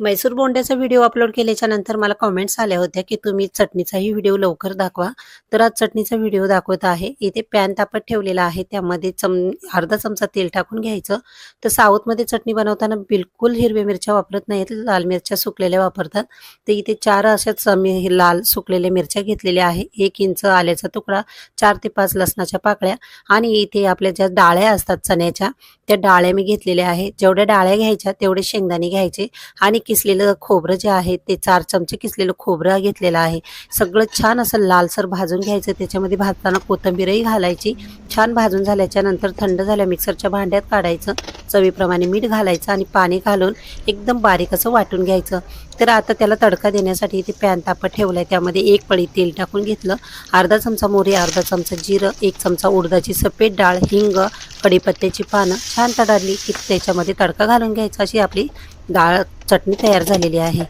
Mysore बोंड्याचा video upload केल्याच्या नंतर मला कमेंट्स आल्या होत्या की तुम्ही चटणीचाही व्हिडिओ लवकर दाखवा. तर आज चटणीचा व्हिडिओ दाखवत आहे. इथे पॅन तापत ठेवलेला आहे. त्यामध्ये अर्धा चमचा तेल टाकून घ्यायचं. तर साऊथमध्ये चटणी बनवताना बिलकुल हिरव्या मिरच्या वापरत नाहीत, लाल मिरच्या सुकलेल्या वापरतात. तर इथे 4 अशाच मी लाल सुकलेल्या मिरच्या घेतलेल्या आहे. 1 इंच आल्याचा तुकडा, 4 ते 5 लसणाच्या पाकळ्या आणि इथे आपल्या ज्या डाळ्या असतात चण्याच्या, त्या डाळ्या मी घेतलेल्या आहेत. जेवढ्या डाळ्या घ्यायच्या तेवढे शेंगदाणे घ्यायचे आणि किसलेलं खोबरं जे आहे ते 4 चमचे किसलेलं खोबरं घेतलेलं आहे. सगळं छान असं लालसर भाजून घ्यायचं. त्याच्यामध्ये भाजताना कोथिंबीरही घालायची. छान भाजून झाल्याच्या नंतर थंड झाल्या मिक्सरच्या भांड्यात काढायचं. चवीप्रमाणे मीठ घालायचं आणि पाणी घालून एकदम बारीक असं वाटून घ्यायचं. तर आता त्याला तडका देण्यासाठी इथे पॅन तापत ठेवलाय. त्यामध्ये 1 पळी तेल टाकून घेतलं. अर्धा चमचा मोहरी, अर्धा चमचा जिरं, 1 चमचा उडदाची सफेद डाळ, हिंग, कढीपत्त्याची पानं छान तडकली की त्याच्यामध्ये तडका घालून घ्यायचा. अशी आपली डाळ चटणी तयार झालेली आहे.